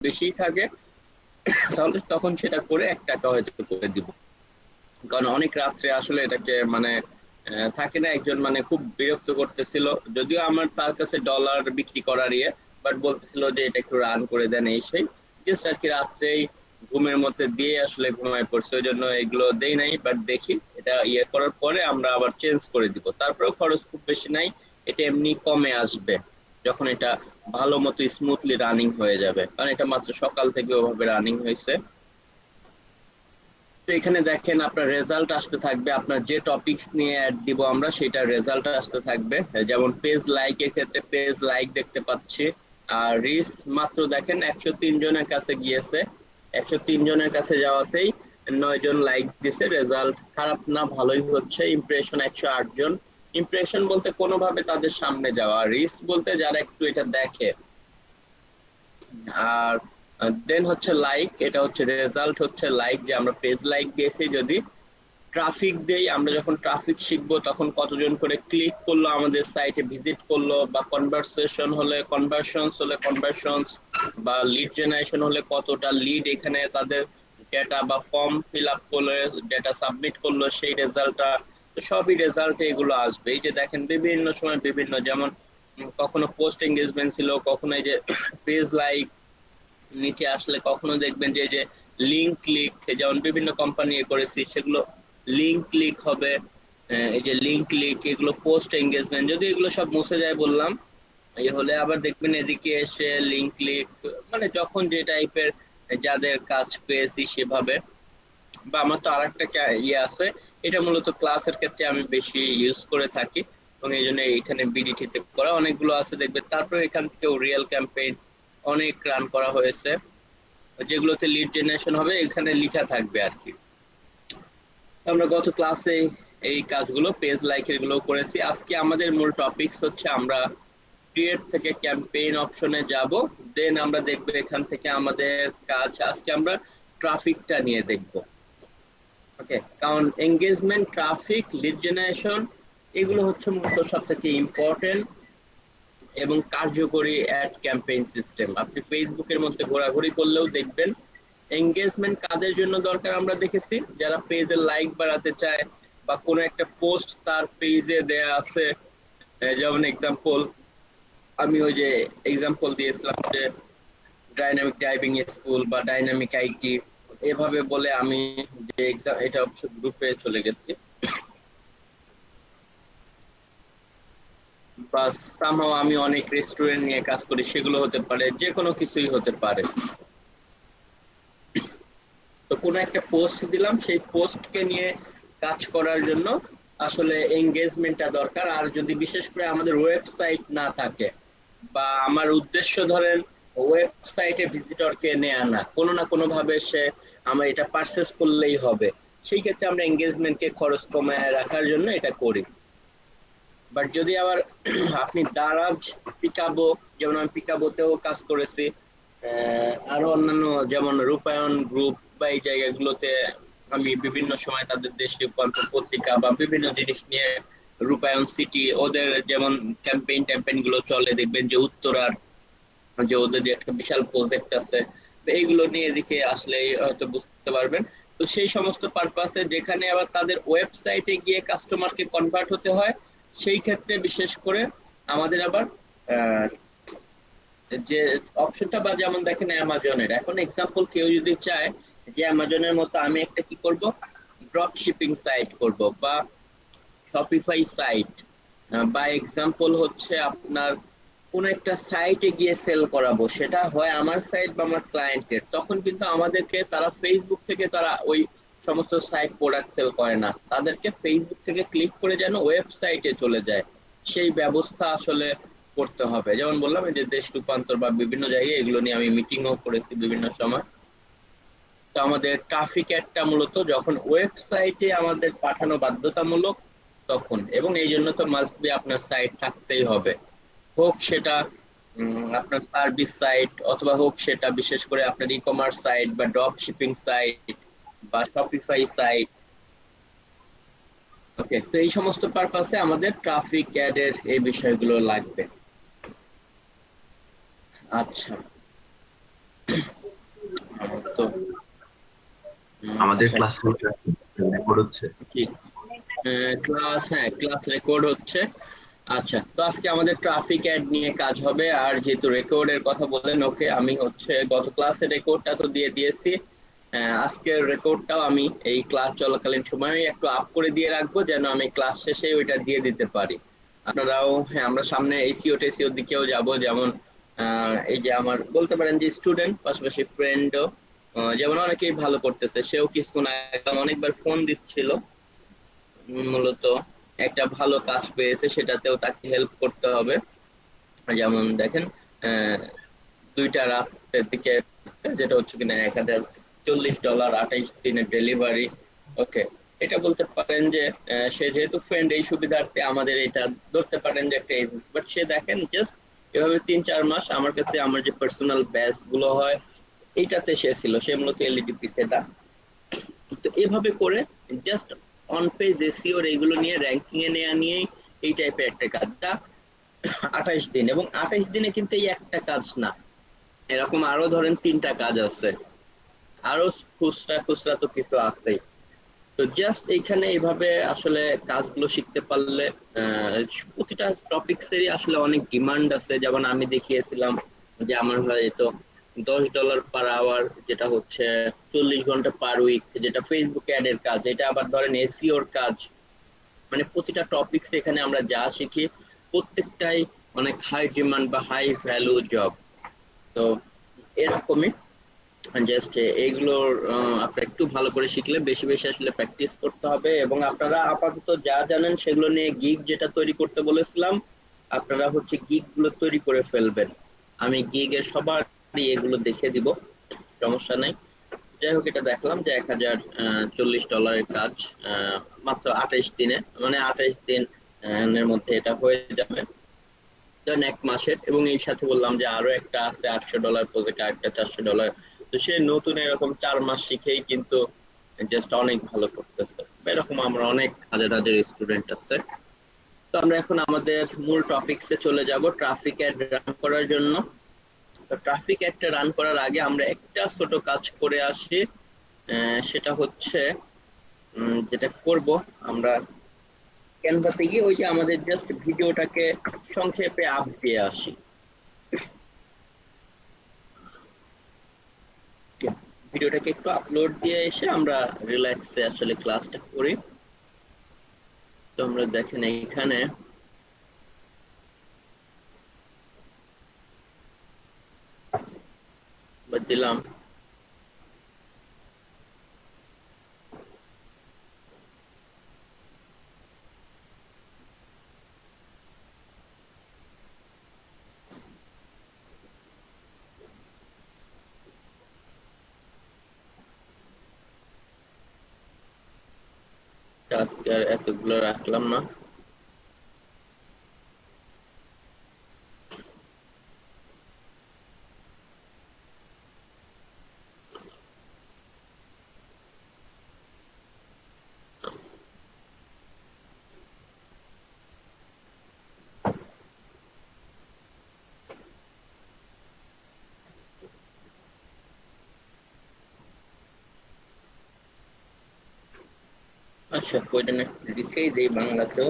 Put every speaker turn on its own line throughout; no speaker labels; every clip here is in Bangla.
বেশি থাকে তাহলে তখন সেটা করে 1 টাকা হয়তো করে দিব। কারণ অনেক রাত্রে আসলে এটাকে মানে থাকে না, একজন মানে খুব বিরক্ত করতেছিল, যদিও আমার তার কাছে ডলার বিক্রি করার বাট বলতেছিল যে এটা একটু রান করে দেন এই সেই, জাস্ট আর কি রাত্রেই ঘুমের মধ্যে দিয়ে আসলে ঘুমায় পড়ছে, ওই জন্য এগুলো দেই নাই। বাট দেখি এটা করার পরে আমরা আবার চেঞ্জ করে দিব, তারপরেও খরচ খুব বেশি নাই, এটা এমনি কমে আসবে যখন এটা ভালো মতো স্মুথলি রানিং হয়ে যাবে, কারণ এটা মাত্র সকাল থেকে ওভাবে রানিং হয়েছে। তো এখানে দেখেন আপনার রেজাল্ট আসতে থাকবে, আপনার যে টপিকস নিয়ে অ্যাড দিব আমরা সেটার রেজাল্ট আসতে থাকবে। যেমন পেজ লাইক এর ক্ষেত্রে পেজ লাইক দেখতে পাচ্ছি, আর রিচ মাত্র দেখেন 103 জনের কাছে গিয়েছে, 103 জনের কাছে যাওয়াতেই 9 জন লাইক দিছে, রেজাল্ট খারাপ না, ভালোই হচ্ছে। ইমপ্রেশন 108 জন, ইমপ্রেশন বলতে কোনোভাবে তাদের সামনে যাওয়া, রিচ বলতে যারা একটু এটা দেখে। আর দেন হচ্ছে লাইক, এটা হচ্ছে রেজাল্ট হচ্ছে লাইক, যে আমরা পেজ লাইক দিয়েছি। যদি ট্রাফিক দেই, আমরা যখন ট্রাফিক শিখবো তখন কতজন করে ক্লিক করলো, আমাদের সাইটে ভিজিট করলো, বা কনভারসেশন হলে কনভার্সনস হলে কনভার্সনস, বা লিড জেনারেশন হলে কতটা লিড এখানে তাদের ডেটা বা ফর্ম ফিল আপ করলে ডেটা সাবমিট করলো সেই রেজাল্টটা, সবই রেজাল্টে এগুলো আসবে। এই যে দেখেন বিভিন্ন সময় বিভিন্ন, যেমন কখনো পোস্ট এঙ্গেজমেন্ট ছিল, কখনো এই যে পেজ লাইক নিচে আসলে, কখনো দেখবেন যে যে লিঙ্ক ক্লিক, যেমন বিভিন্ন কোম্পানি করেছি সেগুলো লিঙ্ক ক্লিক হবে। এই যে লিঙ্ক ক্লিক, এগুলো পোস্ট এঙ্গেজমেন্ট, যদি এগুলো সব মুছে যায় বললাম এই হলে, আবার দেখবেন এদিকে এসে লিঙ্ক ক্লিক, মানে যখন যে টাইপের যাদের কাজ পেয়েছি সেভাবে। বা আমার তো আরেকটা আছে, এটা মূলত ক্লাসের ক্ষেত্রে আমি বেশি ইউজ করে থাকি, এবং এই জন্য এখানে বিডিটিতে করা অনেকগুলো আছে দেখবেন। তারপর এখান থেকেও রিয়েল ক্যাম্পেইন অনেক রান করা হয়েছে, যেগুলোতে লিড জেনারেশন হবে এখানে লেখা থাকবে আর কি। আমরা গত ক্লাসে এই কাজগুলো পেজ লাইকের গুলো করেছি। আজকে আমাদের মূল টপিকস হচ্ছে আমরা ক্রিয়েট থেকে ক্যাম্পেইন অপশনে যাব, দেন আমরা দেখব এখান থেকে আমাদের কাজ। আজকে আমরা ট্রাফিকটা নিয়ে দেখব। ওকে, কারণ এঙ্গেজমেন্ট, ট্রাফিক, লিড জেনারেশন এগুলো হচ্ছে মূলত সব থেকে ইম্পর্টেন্ট এবং কার্যকরী অ্যাড ক্যাম্পেইন সিস্টেম। আপনি ফেসবুকের মধ্যে ঘোরাঘুরি করলেও দেখবেন এঙ্গেজমেন্ট কাদের জন্য দরকার আমরা দেখেছি, যারা পেজে লাইক বাড়াতে চায় বা কোনো একটা পোস্ট তার পেজে দেয়া আছে। যেমন এক্সাম্পল, আমি ওই যে এক্সাম্পল দিয়েছিলাম যে ডাইনামিক টাইপিং স্কুল বা ডাইনামিক আইটি, এভাবে বলে আমি যে এক্সাম, এটা অবশ্য গ্রুপে চলে গেছি, বা সামহাও আমি অনেক রেস্টুরেন্ট নিয়ে কাজ করি, সেগুলো হতে পারে, যে কোনো কিছুই হতে পারে। তো কোনো একটা পোস্ট দিলাম, সেই পোস্টকে নিয়ে কাজ করার জন্য আসলে এঙ্গেজমেন্টটা দরকার। আর যদি বিশেষ করে আমাদের ওয়েবসাইট না থাকে, বা আমার উদ্দেশ্য ধরেন ওয়েবসাইটে ভিজিটরকে নেওয়া না, কোনো না কোনো ভাবে সে আমার এটা পারচেস করলেই হবে, সেই ক্ষেত্রে আমরা এঙ্গেজমেন্টকে খরচ কমায় রাখার জন্য এটা করি। বাট যদি আবার আপনি দারাজ, পিকাবো, যেমন আমি পিকাবোতেও কাজ করেছি, আরো অন্যান্য যেমন রূপায়ণ গ্রুপ বা এই জায়গাগুলোতে আমি বিভিন্ন সময় তাদের দেশ রূপান্তর পত্রিকা বা বিভিন্ন জিনিস নিয়ে, রূপায়ণ সিটি, ওদের যেমন ক্যাম্পেইন ট্যাম্পেইন গুলো চলে, দেখবেন যে উত্তরার যে ওদের যে একটা বিশাল প্রজেক্ট আছে, তো এইগুলো নিয়ে এদিকে আসলে হয়তো বুঝতে পারবেন। তো সেই সমস্ত পারপাসে যেখানে আবার তাদের ওয়েবসাইটে গিয়ে কাস্টমারকে কনভার্ট হতে হয়, সেই ক্ষেত্রে বিশেষ করে আমাদের আবার আহ, যে অপশনটা, বা যেমন দেখেন অ্যামাজনের, এখন এক্সাম্পল কেউ যদি চায় যে অ্যামাজনের মতো আমি একটা কি করব, ড্রপ শিপিং সাইট করব বা শপিফাই সাইট, বা এক্সাম্পল হচ্ছে আপনার কোন একটা সাইটে গিয়ে সেল করাবো, সেটা হয় আমার সাইট বা আমার ক্লায়েন্টের, তখন কিন্তু আমাদেরকে তারা ফেসবুক থেকে তারা ওই সমস্ত সাইট প্রোডাক্ট সেল করে না, তাদেরকে ফেসবুক থেকে ক্লিক করে যেন ওয়েবসাইটে চলে যায়, সেই ব্যবস্থা আসলে করতে হবে। যেমন বললাম এই যে দেশ রূপান্তর বা বিভিন্ন জায়গায় এগুলো নিয়ে আমি মিটিংও করেছি বিভিন্ন সময়। তো আমাদের ট্রাফিক অ্যাডটা মূলত যখন ওয়েবসাইটে আমাদের পাঠানো বাধ্যতামূলক তখন, এবং এই জন্য তো মাস্ট বি আপনার সাইট থাকতেই হবে, হোক সেটা আপনার সার্ভিস সাইট, অথবা হোক সেটা বিশেষ করে আপনার ই কমার্স সাইট বা ড্রপ শিপিং সাইট বা শপিফাই সাইট। ওকে, তো এই সমস্ত পারপাসে আমাদের ট্রাফিক অ্যাড এর এই বিষয়গুলো লাগবে। আচ্ছা, তো
আমাদের
আচ্ছা,
ক্লাস রেকর্ড হচ্ছে।
কি ক্লাস? হ্যাঁ, ক্লাস রেকর্ড হচ্ছে। আচ্ছা, তো আজকে আমাদের ট্রাফিক অ্যাড নিয়ে কাজ হবে। আর যেহেতু রেকর্ডের কথা বললেন, ওকে, আমি হচ্ছে গত ক্লাসের রেকর্ডটা তো দিয়ে দিয়েছি। আজকের রেকর্ডটাও আমি এই ক্লাস চলাকালীন সময়ে একটু আপ করে দিয়ে রাখবো, যেন আমি ক্লাস শেষে ওইটা দিয়ে দিতে পারি। আপনারাও, হ্যাঁ, আমরা সামনে এসিও টেসিওর দিকেও যাব। যেমন এই যে আমার বলতে পারেন যে স্টুডেন্ট, পাশাপাশি ফ্রেন্ডও যেমন অনেকেই ভালো করতেছে। সেও কিছুক্ষণ আগে অনেকবার ফোন দিচ্ছিল, মূলত একটা ভালো কাজ পেয়েছে, সেটাতেও তাকে হেল্প করতে হবে। যেমন দেখেন, আহ, 2টা রাতের দিকে, যেটা হচ্ছে কিনা $1040, 28 দিনের ডেলিভারি। ওকে, এটা বলতে পারেন যে সে যেহেতু ফ্রেন্ড, এই সুবিধার্থে আমাদের এটা ধরতে পারেন যে একটা এজেন্সি। বাট সে দেখেন জাস্ট এভাবে 3-4 মাস আমার কাছে আমার যে পার্সোনাল ব্যাচ গুলো হয় এইটাতে সে ছিল, সে মূলত এলইডি তে। তো এভাবে করে জাস্ট অন পেজ এসইওর এইগুলো নিয়ে র্যাঙ্কিং এ নেওয়া নিয়ে এই টাইপের একটা কাজটা 28 দিন। এবং 28 দিনে কিন্তু এই একটা কাজ না, এরকম আরো ধরেন 3টা কাজ আছে, আরো খুচরা খুচরা তো কিছু আছেই। তো জাস্ট এইখানে এইভাবে আসলে কাজগুলো শিখতে পারলে আহ, প্রতিটা টপিক্সেরই আসলে অনেক ডিমান্ড আছে। যেমন আমি দেখিয়েছিলাম যে আমার হয়তো $10 পার আওয়ার, যেটা হচ্ছে 40 ঘন্টা পার উইক, যেটা ফেসবুক অ্যাড এর কাজ, এটা আবার ধরেন এসইওর কাজ। মানে প্রতিটা টপিকস এখানে আমরা যা শিখি প্রত্যেকটাই অনেক হাই ডিমান্ড বা হাই ভ্যালু জব। তো এরকমই জাস্ট এইগুলোর আপনারা একটু ভালো করে শিখলে, বেশি বেশি আসলে প্র্যাকটিস করতে হবে। এবং আপনারা আপাতত যা জানেন সেগুলো নিয়ে গিগ যেটা তৈরি করতে বলেছিলাম, আপনারা হচ্ছে গিগ গুলো তৈরি করে ফেলবেন। আমি গিগ এর সবার এগুলো দেখে দিব, সমস্যা নাই। যাই হোক, এটা দেখলাম যে $1040 কাজ, মাত্র 28 দিনে, মানে 28 দিন এর মধ্যে এটা হয়ে যাবে, ধরেন 1 মাসের। এবং এই সাথে বললাম যে আরো একটা আছে $800 প্রজেক্ট, আরেকটা $400। তো সে নতুন এরকম 4 মাস শিখেই কিন্তু জাস্ট অনেক ভালো করতেছে। এরকম আমরা অনেক হাজার হাজার স্টুডেন্ট আছে। তো আমরা এখন আমাদের মূল টপিকসে চলে যাব, ট্রাফিক অ্যাড রান করার জন্য। তো ট্রাফিক অ্যাডটা রান করার আগে আমরা একটা ছোট কাজ করে আসি। সেটা হচ্ছে যেটা করব আমরা ক্যানভাসে গিয়ে ওই যে আমাদের জাস্ট ভিডিওটাকে সংক্ষেপে আপ দিয়ে আসি। ভিডিওটাকে একটু আপলোড দিয়ে এসে আমরা রিল্যাক্সে আসলে ক্লাসটা করি। তো আমরা দেখেন এইখানে দিলাম। আজকে আর এতগুলো রাখলাম না। আচ্ছা, কয়টা না লিখেই দেই বাংলাতেও,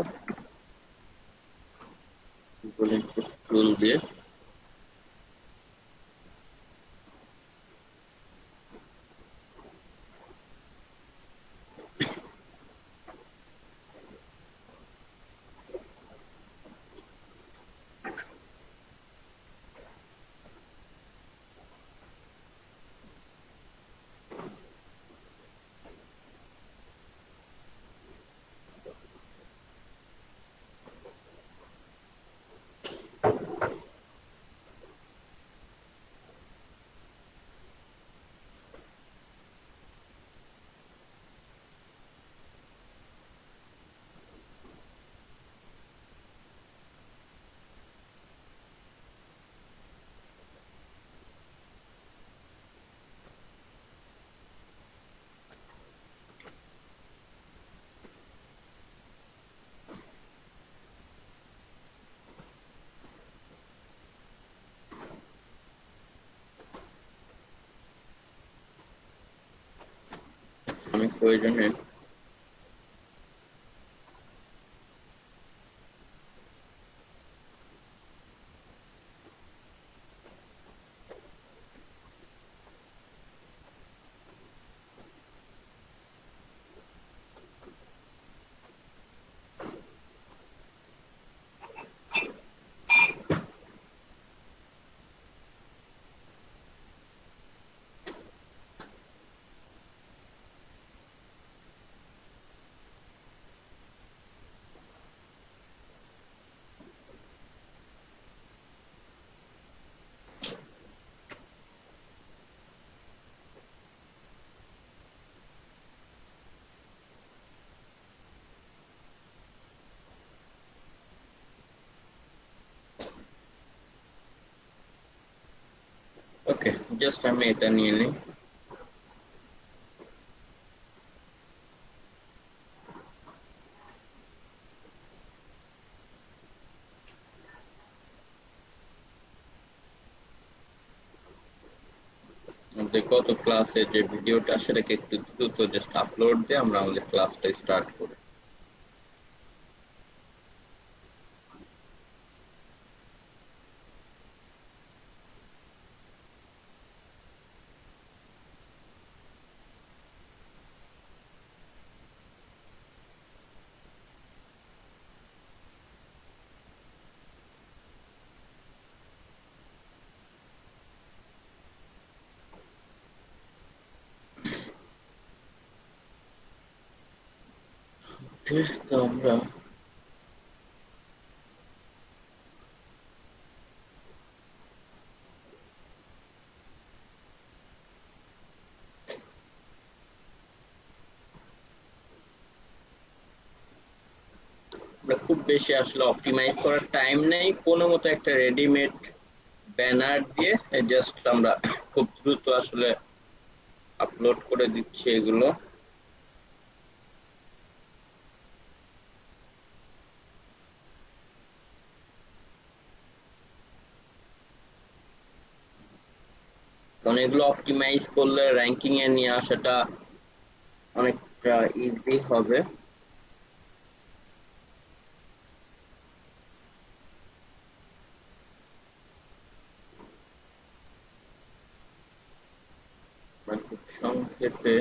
টুল দিয়ে। আমি প্রয়োজনে ওকে, জাস্ট আমি এটা নিয়ে নিই। আমাদের গত ক্লাসে যে ভিডিওটা সেটাকে একটু দ্রুত জাস্ট আপলোড দিয়ে আমরা আমাদের ক্লাসটা স্টার্ট করি। তো আমরা খুব বেশি আসলে অপটিমাইজ করার টাইম নেই, কোনো মতো একটা রেডিমেড ব্যানার দিয়ে জাস্ট আমরা খুব দ্রুত আসলে আপলোড করে দিচ্ছি এগুলো। কারণ এগুলো অপটিমাইজ করলে র্যাঙ্কিং এ নিয়ে আসাটা অনেকটা ইজি হবে। খুব সংক্ষেপে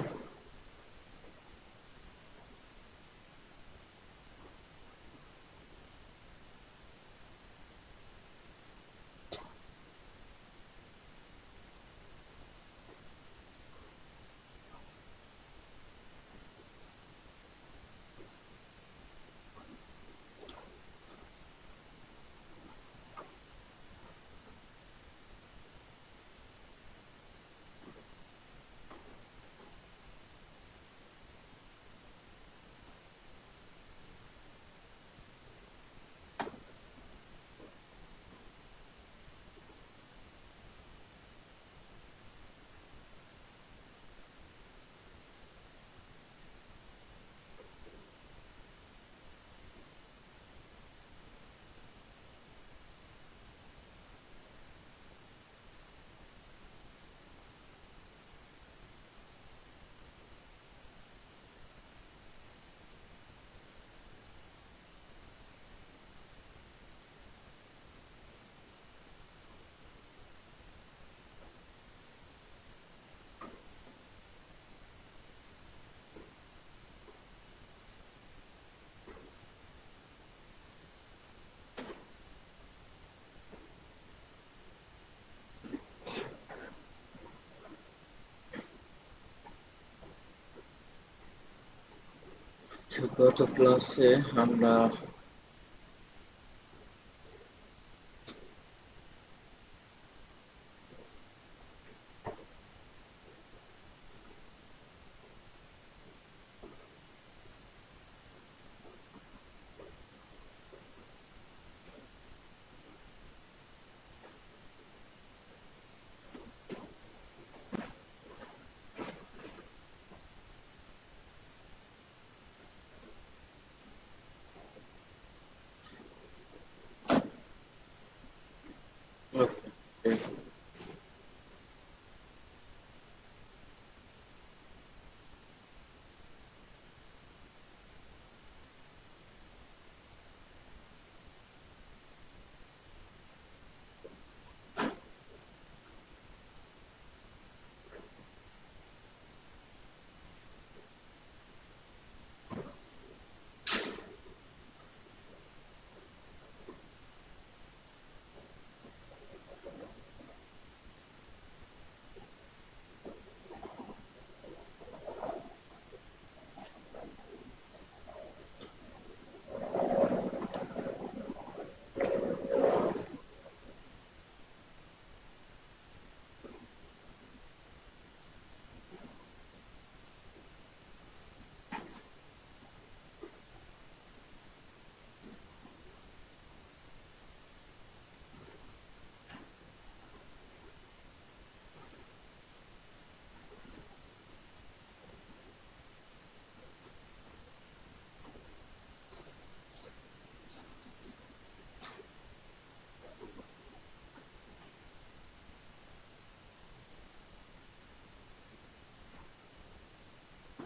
গত ক্লাসে আমরা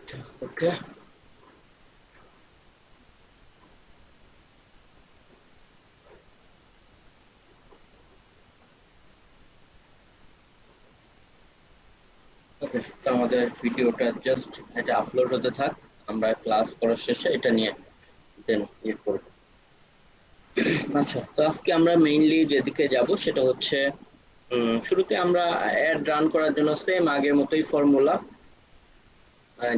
ওকে, ওকে, তো আমাদের ভিডিওটা জাস্ট এটা আপলোড হতে থাক, আমরা ক্লাস করার শেষে এটা নিয়ে দেন ইয়ে করবো। আচ্ছা, তো আজকে আমরা মেইনলি যেদিকে যাব সেটা হচ্ছে শুরুতে আমরা অ্যাড রান করার জন্য সেম আগের মতোই ফর্মুলা,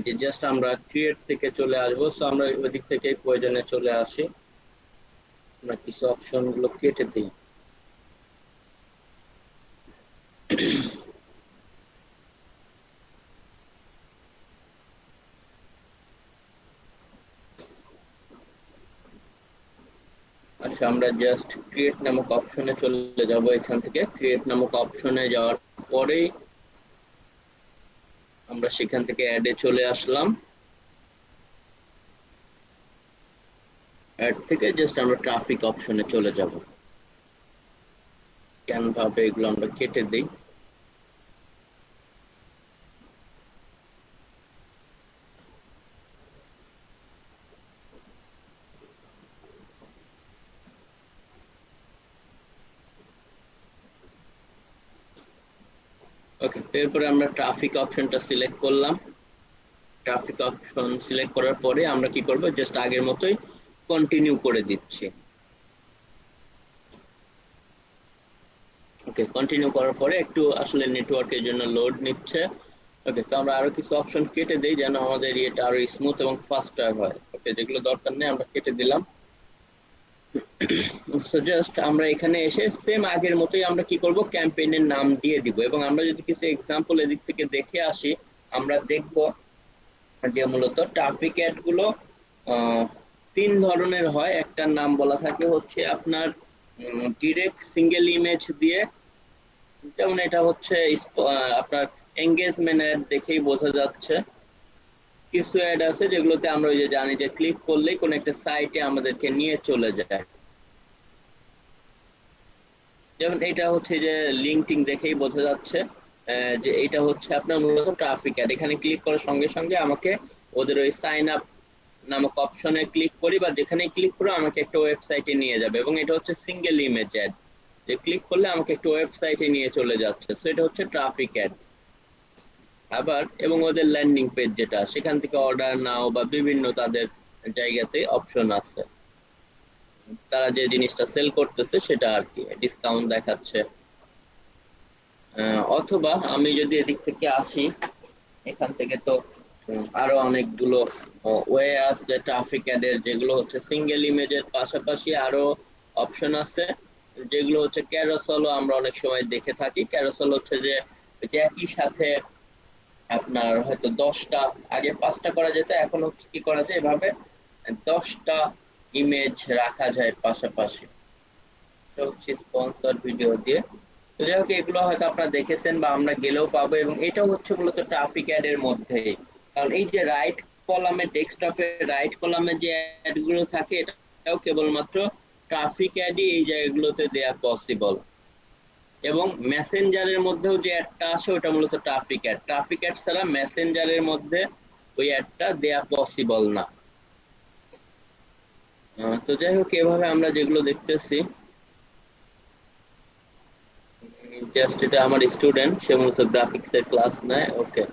যে জাস্ট আমরা ক্রিয়েট থেকে চলে আসবো। সো আমরা ওই দিক থেকে প্রয়োজনে চলে আসি, আমরা কিছু অপশন গুলো কেটে দিই। আচ্ছা, আমরা জাস্ট ক্রিয়েট নামক অপশনে চলে যাব। এখান থেকে ক্রিয়েট নামক অপশনে যাওয়ার পরেই আমরা সেখান থেকে অ্যাডে চলে আসলাম। অ্যাড থেকে জাস্ট আমরা ট্রাফিক অপশনে চলে যাব। কেন ভাবে এগুলো আমরা কেটে দিই। ওকে, এরপরে আমরা ট্রাফিক অপশনটা সিলেক্ট করলাম। ট্রাফিক অপশন সিলেক্ট করার পরে আমরা কি করব, জাস্ট আগের মতোই কন্টিনিউ করে দিচ্ছি। ওকে, কন্টিনিউ করার পরে একটু আসলে নেটওয়ার্কের জন্য লোড নিচ্ছে। ওকে, তো আমরা আরো কিছু অপশন কেটে দেই যেন আমাদের ইয়েটা আরো স্মুথ এবং ফাস্টার হয়। ওকে, যেগুলো দরকার নেই আমরা কেটে দিলাম। সো জাস্ট আমরা এখানে এসে সেম আগের মতোই আমরা কি করব, ক্যাম্পেইনের নাম দিয়ে দিব। এবং আমরা যদি কিছু এক্সাম্পল এদিক থেকে দেখে আসি, আমরা দেখব যে মূলত ট্রাফিক অ্যাড গুলো তিন ধরনের হয়। একটার নাম বলা থাকে হচ্ছে আপনার ডিরেক্ট সিঙ্গেল ইমেজ দিয়ে, যেমন এটা হচ্ছে আপনার এঙ্গেজমেন্ট অ্যাড দেখেই বোঝা যাচ্ছে। কিছু অ্যাড আছে যেগুলোতে আমরা ওই যে জানি যে ক্লিক করলেই কোন একটা সাইটে আমাদেরকে নিয়ে চলে যায়, যেমন এটা হচ্ছে যে লিঙ্কটিং দেখেই বোঝা যাচ্ছে যে এটা হচ্ছে আপনার মূলত ট্রাফিক অ্যাড। এখানে ক্লিক করার সঙ্গে সঙ্গে আমাকে ওদের ওই সাইন আপ নামক অপশনে ক্লিক করি বা যেখানে ক্লিক করে আমাকে একটা ওয়েবসাইটে নিয়ে যাবে। এবং এটা হচ্ছে সিঙ্গেল ইমেজ অ্যাড, যে ক্লিক করলে আমাকে একটা ওয়েবসাইটে নিয়ে চলে যাচ্ছে। সো এটা হচ্ছে ট্রাফিক অ্যাড। আবার এবং ওদের ল্যান্ডিং পেজ যেটা, সেখান থেকে অর্ডার নাও বা বিভিন্ন তাদের জায়গাতে অপশন আছে, তারা যে জিনিসটা সেল করতেছে সেটা আর কি ডিসকাউন্ট দেখাচ্ছে। অথবা আমি যদি এদিক থেকে আসি, এখান থেকে তো আরো অনেকগুলো ওয়ে আছে ট্রাফিক অ্যাডের, যেগুলো হচ্ছে সিঙ্গেল ইমেজের পাশাপাশি আরো অপশন আছে, যেগুলো হচ্ছে ক্যারোসেলও আমরা অনেক সময় দেখে থাকি। ক্যারোসেল হচ্ছে যে যে একই সাথে আপনার হয়তো 10টা, আগে 5টা করা যেত, এখন হচ্ছে কি করা যায়, এভাবে 10টা ইমেজ রাখা যায় পাশাপাশি। এটা হচ্ছে স্পন্সর ভিডিও দিয়ে। তো যাই হোক, এগুলো হয়তো আপনারা দেখেছেন বা আমরা গেলেও পাবো। এবং এটাও হচ্ছে মূলত ট্রাফিক অ্যাড এর মধ্যে, কারণ এই যে রাইট কলামে, ডেস্কটপের রাইট কলামে যে অ্যাড গুলো থাকে, এটাও কেবলমাত্র ট্রাফিক অ্যাডই এই জায়গাগুলোতে দেয়া পসিবল। এবং মেসেঞ্জারের মধ্যেও যে অ্যাডটা আসে ওটা মূলত ট্রাফিক অ্যাড। ট্রাফিক অ্যাড ছাড়া মেসেঞ্জারের মধ্যে ওই অ্যাডটা দেয়া পসিবল না। তো যাই হোক, এভাবে আমরা যেগুলো দেখতেছি, জাস্ট এটা আমার স্টুডেন্ট, সে মূলত গ্রাফিক্স এর ক্লাস নেয়। ওকে,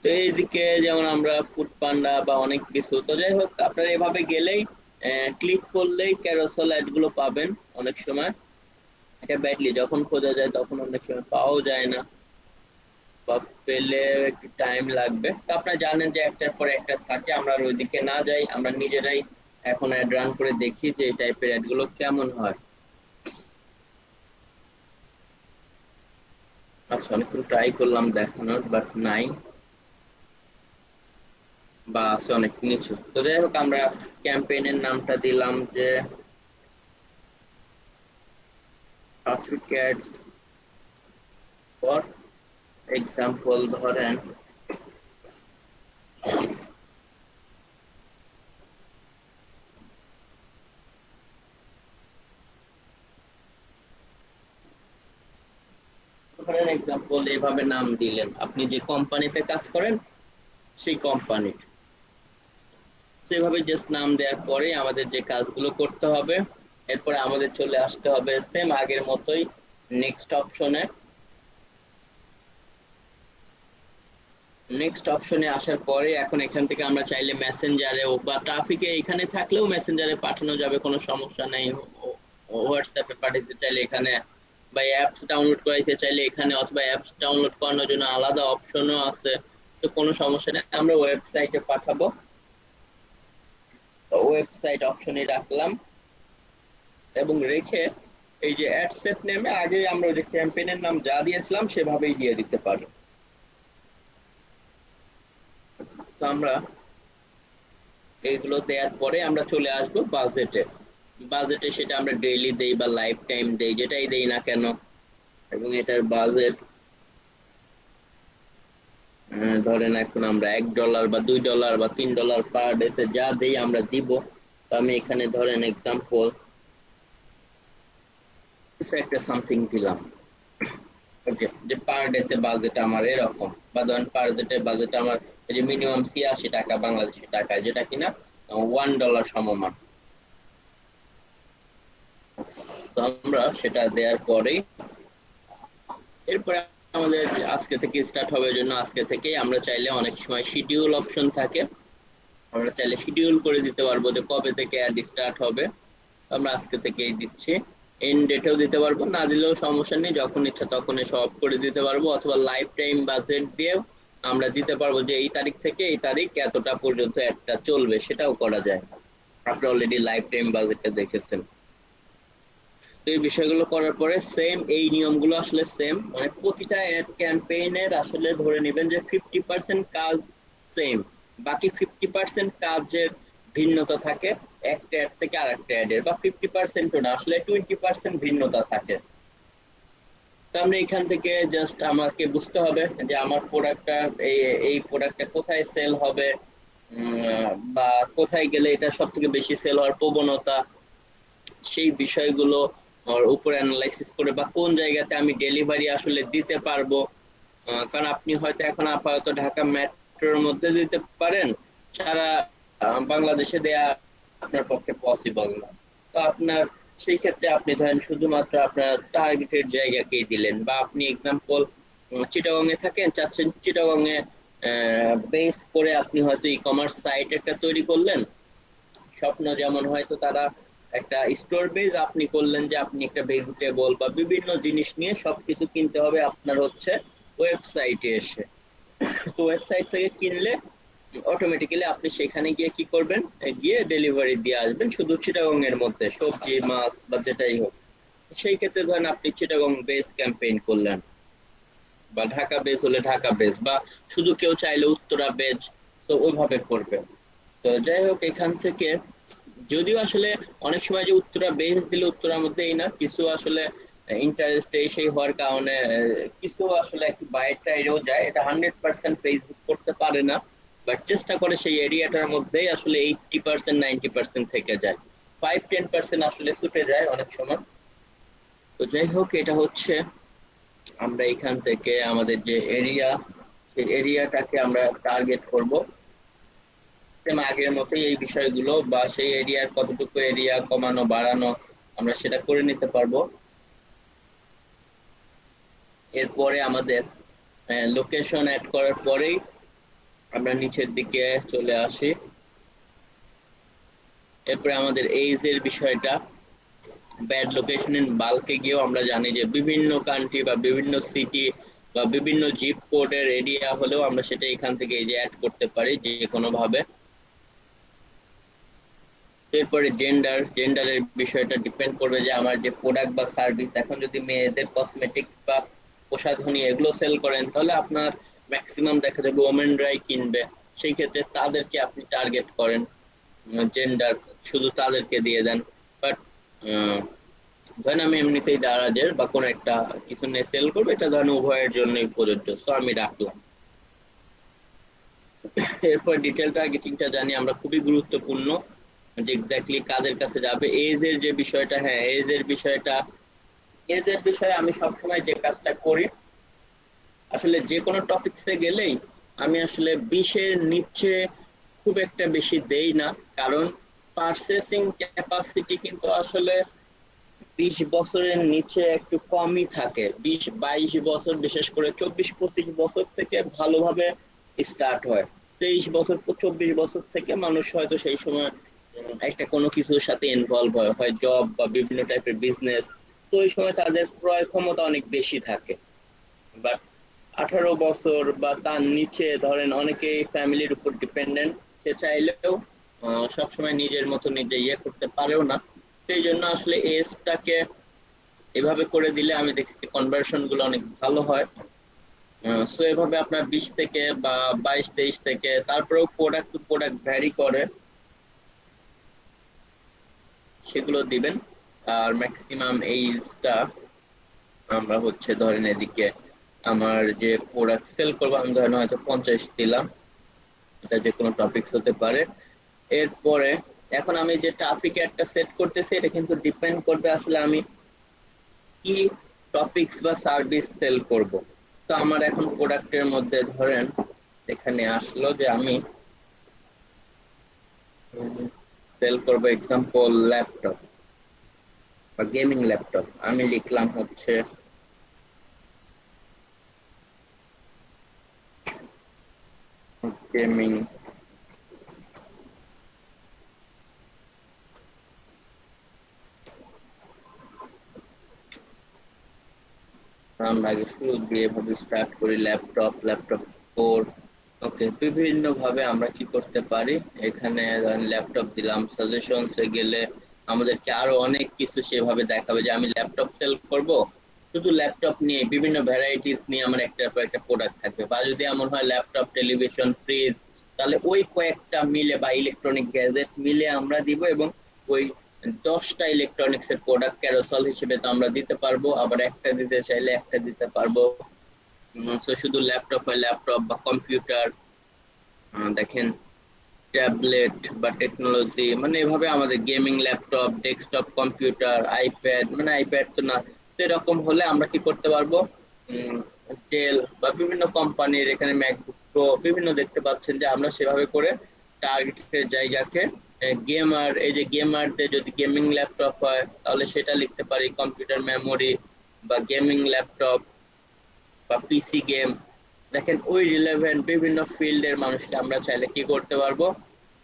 তো এইদিকে যেমন আমরা ফুড পান্ডা বা অনেক কিছু। তো যাই হোক, আপনারা এভাবে গেলেই ক্লিক করলেই ক্যারোসেল অ্যাড গুলো পাবেন। অনেক সময় এটা ব্যাডলি যখন খোঁজা যায় তখন অনেক সময় পাওয়াও যায় না, বা পেলে একটু টাইম লাগবে। তো আপনারা জানেন যে একটার পর একটা থাকে, আমরা আর ওইদিকে না যাই, আমরা নিজেরাই এখন অ্যাড রান করে দেখি যে এই টাইপের অ্যাড গুলো কেমন হয়। আচ্ছা, অনেকক্ষণ ট্রাই করলাম দেখানোর, বাট নাই, বা আছে অনেক নিচু। তো যাই হোক, আমরা ক্যাম্পেইনের নামটা দিলাম যে ট্রাফিক অ্যাডস ফর এক্সাম্পল, ধরেন এক্সাম্পল এইভাবে নাম দিলেন। আপনি যে কোম্পানিতে কাজ করেন সেই কোম্পানির। সেভাবে জাস্ট নাম দেওয়ার পরে আমাদের যে কাজগুলো করতে হবে, এরপরে আমাদের চলে আসতে হবে সেম আগের মতোই নেক্সট অপশনে। নেক্সট অপশনে আসার পরে এখন এখান থেকে আমরা চাইলে মেসেঞ্জারে বা ট্রাফিকে এখানে থাকলেও মেসেঞ্জারে পাঠানো যাবে, কোনো সমস্যা নেই। হোয়াটসঅ্যাপে পাঠাতে চাইলে এখানে, বা অ্যাপস ডাউনলোড করাইতে চাইলে এখানে, অথবা অ্যাপস ডাউনলোড করানোর জন্য আলাদা অপশনও আছে। তো কোনো সমস্যা নেই, আমরা ওয়েবসাইটে পাঠাবো। ওয়েবসাইট অপশনে রাখলাম এবং রেখে এই যে অ্যাডসেট নেমে আগে আমরা ওই যে ক্যাম্পেইনের নাম যা দিয়েছিলাম সেভাবেই দিয়ে দিতে পারি। তো আমরা এইগুলো দেওয়ার পরে আমরা চলে আসবো বাজেটে। বাজেটে সেটা আমরা ডেইলি দেই বা লাইফ টাইম দেই, যেটাই দেই না কেন। এবং এটার বাজেট ধরেন এখন আমরা $1 বা $2 বা $3 পার ডেতে যা দেই আমরা দিব। তো আমি এখানে ধরেন এক্সাম্পল একটা সামথিং দিলাম, ওকে, যে পার ডেতে বাজেট আমার এরকম, বা ধরেন পার ডেতে বাজেট আমার এই যে মিনিমাম ৮৬ টাকা বাংলাদেশি টাকা, যেটা কিনা $1 সমমান। তো আমরা সেটা দেওয়ার পরেই এরপরে আমাদের আজকে থেকে স্টার্ট হবে, জন্য আজকে থেকে আমরা চাইলে অনেক সময় শিডিউল অপশন থাকে, আমরা চাইলে শিডিউল করে দিতে পারবো যে কবে থেকে অ্যাড স্টার্ট হবে। আমরা আজকে থেকেই দিচ্ছি, এন্ড ডেটেও দিতে পারবো, না দিলেও সমস্যা নেই, যখন ইচ্ছা তখন এসে অফ করে দিতে পারবো। অথবা লাইফ টাইম বাজেট দিয়েও আমরা দিতে পারবো যে এই তারিখ থেকে এই তারিখ এতটা পর্যন্ত একটা চলবে, সেটাও করা যায়। আপনি অলরেডি লাইফ টাইম বাজেটটা দেখেছেন। তো এই বিষয়গুলো করার পরে সেম এই নিয়মগুলো আসলে সেম, মানে প্রতিটা অ্যাড ক্যাম্পেইনের আসলে ধরে নেবেন যে 50% কাজ সেম, বাকি 50% কাজের ভিন্নতা থাকে একটা অ্যাড থেকে আরেকটা অ্যাডের, বা 50%ও না, আসলে 20% ভিন্নতা থাকে। তো আমরা এখান থেকে জাস্ট আমাকে বুঝতে হবে যে আমার প্রোডাক্টটা এই এই প্রোডাক্টটা কোথায় সেল হবে, বা কোথায় গেলে এটা সব থেকে বেশি সেল হওয়ার প্রবণতা, সেই বিষয়গুলো ওর উপরে অ্যানালাইসিস করে, বা কোন জায়গাতে আমি ডেলিভারি আসলে দিতে পারবো। কারণ আপনি হয়তো এখন আপাতত ঢাকা মেট্রোর মধ্যে দিতে পারেন, সারা বাংলাদেশে দেয়া আপনার পক্ষে পসিবল না। তো আপনার সেই ক্ষেত্রে আপনি ধরেন শুধুমাত্র আপনার টার্গেটেড জায়গাকেই দিলেন, বা আপনি এক্সাম্পল চিটাগং এ থাকেন, চাচ্ছেন চিটাগং এ বেস করে আপনি হয়তো ই কমার্স সাইট একটা তৈরি করলেন। স্বপ্ন যেমন হয়তো তারা একটা স্টোর বেজ আপনি করলেন, যে আপনি একটা ভেজিটেবল বা বিভিন্ন জিনিস নিয়ে সবকিছু কিনতে হবে আপনার হচ্ছে ওয়েবসাইটে এসে। তো ওয়েবসাইট থেকে কিনলে অটোমেটিক্যালি আপনি সেখানে গিয়ে কি করবেন, গিয়ে ডেলিভারি দিয়ে আসবেন শুধু চিটাগং এর মধ্যে, সবজি মাছ বা যেটাই হোক। সেই ক্ষেত্রে ধরেন আপনি চিটাগং বেস ক্যাম্পেইন করলেন, বা ঢাকা বেস হলে ঢাকা বেস, বা শুধু কেউ চাইলে উত্তরা বেজ, তো ওইভাবে করবে। তো যাই হোক, এখান থেকে যদিও আসলে অনেক সময় যে উত্তরা বেস দিলে উত্তরার মধ্যেই না, কিছু আসলে ইন্টারেস্ট সেই হওয়ার কারণে কিছু আসলে একটু বাইরে টাইরেও যায়, এটা 100% ফেসবুক করতে পারে না, বাট চেষ্টা করে সেই এরিয়াটার মধ্যেই আসলে 80% 90% থেকে যায়, 5-10% আসলে ছুটে যায় অনেক সময়। তো যাই হোক, এটা হচ্ছে আমরা এখান থেকে আমাদের যে এরিয়া, সেই এরিয়াটাকে আমরা টার্গেট করব। সেম আগের মতোই এই বিষয়গুলো, বা সেই এরিয়ার কতটুকু এরিয়া কমানো বাড়ানো আমরা সেটা করে নিতে পারবো। এরপরে আমাদের লোকেশন অ্যাড করার পরেই আমরা নিচের দিকে চলে আসি। এরপরে আমাদের এইজ এর বিষয়টা, ব্যাড লোকেশন ইন বাল্কে গিয়েও আমরা জানি যে বিভিন্ন কান্ট্রি বা বিভিন্ন সিটি বা বিভিন্ন জিপ কোডের এরিয়া হলেও আমরা সেটা এখান থেকে এই যে অ্যাড করতে পারি যে কোনো ভাবে। এরপরে জেন্ডারের বিষয়টা ডিপেন্ড করবে যে আমার যে প্রোডাক্ট বা সার্ভিস, এখন যদি মেয়েদের কসমেটিক্স বা প্রসাধনী এগুলো সেল করেন, তাহলে আপনার ম্যাক্সিমাম দেখা যাবে ওমেনরাই কিনবে, সেই ক্ষেত্রে তাদেরকে আপনি টার্গেট করেন, জেন্ডার শুধু তাদেরকে দিয়ে দেন। বাট ধরেন আমি এমনিতেই দারাজের বা কোনো একটা কিছু নিয়ে সেল করবো, এটা ধরেন উভয়ের জন্যই প্রযোজ্য, তো আমি রাখলাম। এরপর ডিটেল টার্গেটিংটা জানি আমরা, খুবই গুরুত্বপূর্ণ যে এক্স্যাক্টলি কাদের কাছে যাবে। এজ এর যে বিষয়টা, হ্যাঁ এজ এর বিষয়ে আমি সবসময় যে কাজটা করি, আসলে যে কোনো টপিকসে গেলেই আমি আসলে 20-এর নিচে খুব একটা বেশি দেই না, কারণ পারচেসিং ক্যাপাসিটি কিন্তু আসলে 20 বছরের নিচে একটু কমই থাকে। 20-22 বছর, বিশেষ করে 24-25 বছর থেকে ভালোভাবে স্টার্ট হয়। 23 বছর 24 বছর থেকে মানুষ হয়তো সেই সময় একটা কোনো কিছুর সাথে ইনভলভ হয়, হয় জব বা বিভিন্ন টাইপের বিজনেস। তো ওই সময় তাদের ক্রয় ক্ষমতা অনেক বেশি থাকে। বাট 18 বছর বা তার নিচে ধরেন অনেকেই ফ্যামিলির উপর ডিপেন্ডেন্ট, সে চাইলেও সবসময় নিজের মতো নিজে ইয়ে করতে পারেও না। সেই জন্য আসলে এজটাকে এভাবে করে দিলে আমি দেখেছি কনভার্সন গুলো অনেক ভালো হয়। সো এভাবে আপনার 20 থেকে বা 22-23 থেকে, তারপরেও প্রোডাক্ট টু প্রোডাক্ট ভ্যারি করে, সেগুলো দিবেন। আর ম্যাক্সিমাম এইজটা আমরা হচ্ছে ধরেন এদিকে আমার যে প্রোডাক্ট সেল করবো, আমি ধরেন হয়তো 50 দিলাম, এটা যে কোনো টপিকস হতে পারে। এরপরে এখন আমি যে টপিক একটা সেট করতেছি, এটা কিন্তু ডিপেন্ড করবে আসলে আমি কি টপিকস বা সার্ভিস সেল করব। তো আমার এখন প্রোডাক্টের মধ্যে ধরেন এখানে আসলো যে আমি সেল করব এক্সাম্পল ল্যাপটপ বা গেমিং ল্যাপটপ। আমি লিখলাম হচ্ছে গেমিং, আমরা আগে শুরু দিয়ে এভাবে স্টার্ট করি ল্যাপটপ, ল্যাপটপ ফোর। ওকে, বিভিন্ন ভাবে আমরা কি করতে পারি, এখানে ল্যাপটপ দিলাম, সাজেশনসে গেলে আমাদেরকে আরো অনেক কিছু সেভাবে দেখাবে যে আমি ল্যাপটপ সেল করব, শুধু ল্যাপটপ নিয়ে বিভিন্ন ভ্যারাইটিস নিয়ে আমার একটার পর একটা প্রোডাক্ট থাকবে। বা যদি এমন হয় ল্যাপটপ, টেলিভিশন, ফ্রিজ, তাহলে ওই কয়েকটা মিলে বা ইলেকট্রনিক গ্যাজেট মিলে আমরা দিব। এবং ওই 10টা ইলেকট্রনিক্স এর প্রোডাক্ট ক্যারোসল হিসেবে তো আমরা দিতে পারবো, আবার একটা দিতে চাইলে একটা দিতে পারবো। তো শুধু ল্যাপটপ হয় ল্যাপটপ বা কম্পিউটার, দেখেন ট্যাবলেট বা টেকনোলজি, মানে এভাবে আমাদের gaming laptop, desktop computer, iPad, মানে আইপ্যাড তো না, সেরকম হলে আমরা কি করতে পারবো, ডেল বা বিভিন্ন কোম্পানির এখানে ম্যাকবুক প্রো বিভিন্ন দেখতে পাচ্ছেন, যে আমরা সেভাবে করে টার্গেটের জায়গাকে গেমার, এই যে গেমারদের যদি গেমিং ল্যাপটপ হয় তাহলে সেটা লিখতে পারি কম্পিউটার মেমোরি বা গেমিং ল্যাপটপ বা পিসি গেম। দেখেন ওই রিলেভেন্ট বিভিন্ন ফিল্ডের মানুষকে আমরা চাইলে কি করতে পারবো,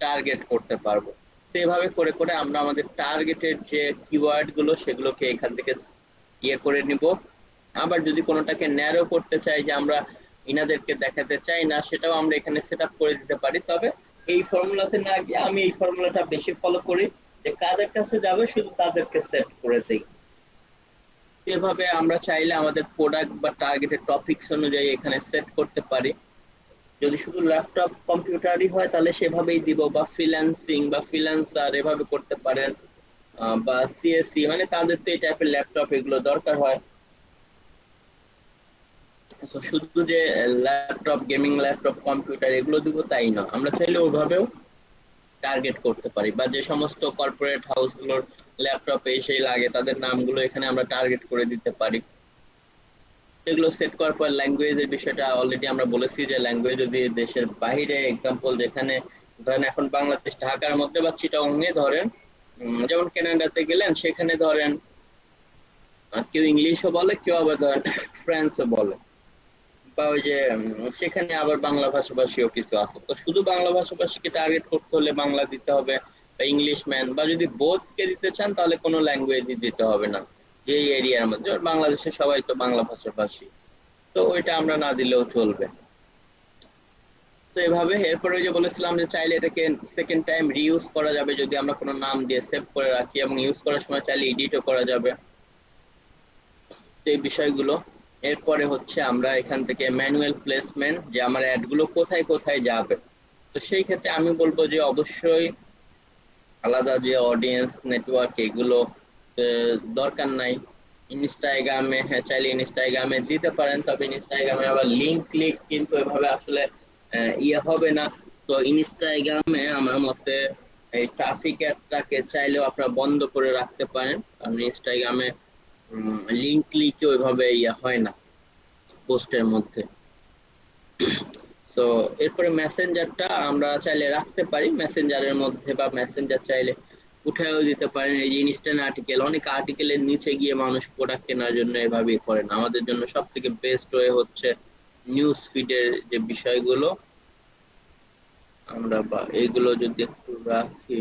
টার্গেট করতে পারবো। সেভাবে করে করে আমরা আমাদের টার্গেটের যে কিওয়ার্ড গুলো সেগুলোকে এখান থেকে ইয়ে করে নিব। আবার যদি কোনোটাকে ন্যারো করতে চাই, যে আমরা ইনাদেরকে দেখাতে চাই না, সেটাও আমরা এখানে সেট আপ করে দিতে পারি। তবে এই ফর্মুলাতে না গিয়ে আমি এই ফর্মুলাটা বেশি ফলো করি, যে কাদের কাছে যাবে শুধু তাদেরকে সেট করে দেই। এভাবে আমরা চাইলে আমাদের প্রোডাক্ট বা টার্গেটেড টপিকস অনুযায়ী এখানে সেট করতে পারি। যদি শুধু ল্যাপটপ কম্পিউটারই হয় তাহলে সেভাবেই দিব, বা ফ্রিল্যান্সিং বা ফ্রিল্যান্সার এভাবে করতে পারেন। বা সিএসসি, মানে তাদের তো এই টাইপের ল্যাপটপ এগুলো দরকার হয়। তো শুধু যে ল্যাপটপ, গেমিং ল্যাপটপ, কম্পিউটার এগুলো দিব তাই না, আমরা চাইলে ওইভাবেও টার্গেট করতে পারি। বা যে সমস্ত কর্পোরেট হাউস গুলোর ল্যাপটপ এসেই লাগে তাদের নামগুলো এখানে আমরা টার্গেট করে দিতে পারি। এগুলো সেট করার পর ল্যাঙ্গুয়েজের বিষয়টা অলরেডি আমরা বলেছি, যে ল্যাঙ্গুয়েজ যদি দেশের বাইরে, এক্সাম্পল যেখানে ধরেন এখন বাংলাদেশ ঢাকার মধ্যে বা চিটাগং এ ধরেন, যেমন কানাডাতে গেলেন সেখানে ধরেন কেউ ইংলিশও বলে, কেউ আবার ধরেন ফ্রেঞ্চও বলে, বা ওই যে সেখানে আবার বাংলা ভাষাভাষীও কিছু আছে। তো শুধু বাংলা ভাষাভাষীকে টার্গেট করতে হলে বাংলা দিতে হবে, বা ইংলিশ ম্যান, বা যদি বোথ কে দিতে চান তাহলে কোনো ল্যাঙ্গুয়েজই দিতে হবে না। যে এরিয়ার মধ্যে, যেমন বাংলাদেশে সবাই তো বাংলা ভাষাভাষী, তো ওইটা আমরা না দিলেও চলবে। তো এভাবে এরপরে ওই যে বলেছিলাম যে চাইলে এটাকে সেকেন্ড টাইম রিইউজ করা যাবে যদি আমরা কোনো নাম দিয়ে সেভ করে রাখি, এবং ইউজ করার সময় চাইলে এডিটও করা যাবে। তো এই বিষয়গুলো। এরপরে হচ্ছে আমরা এখান থেকে ম্যানুয়াল প্লেসমেন্ট, যে আমার অ্যাড গুলো কোথায় কোথায় যাবে। তো সেই ক্ষেত্রে আমি বলবো যে অবশ্যই আলাদা যে অডিয়েন্স নেটওয়ার্ক এগুলো দরকার নাই। ইনস্টাগ্রামে, হ্যাঁ চাইলে ইনস্টাগ্রামে দিতে পারেন, তবে ইনস্টাগ্রামে আবার লিঙ্ক ক্লিক কিন্তু এভাবে আসলে ইয়ে হবে না। তো ইনস্টাগ্রামে আমার মতে এই ট্রাফিক অ্যাডটাকে চাইলেও আপনারা বন্ধ করে রাখতে পারেন, কারণ ইনস্টাগ্রামে লিঙ্ক ক্লিক ওইভাবে ইয়ে হয় না পোস্টের মধ্যে। তো তো এরপরে মেসেঞ্জারটা আমরা চাইলে রাখতে পারি মেসেঞ্জারের মধ্যে, বা মেসেঞ্জার চাইলে উঠায়ও দিতে পারেন। এই যে ইনস্ট্যান্ট আর্টিকেল, অনেক আর্টিকেলের নিচে গিয়ে মানুষ প্রোডাক্ট কেনার জন্য এভাবেই করেন। আমাদের জন্য সব থেকে বেস্ট ওয়ে হচ্ছে নিউজ ফিডের যে বিষয়গুলো আমরা, বা এইগুলো যদি একটু রাখি,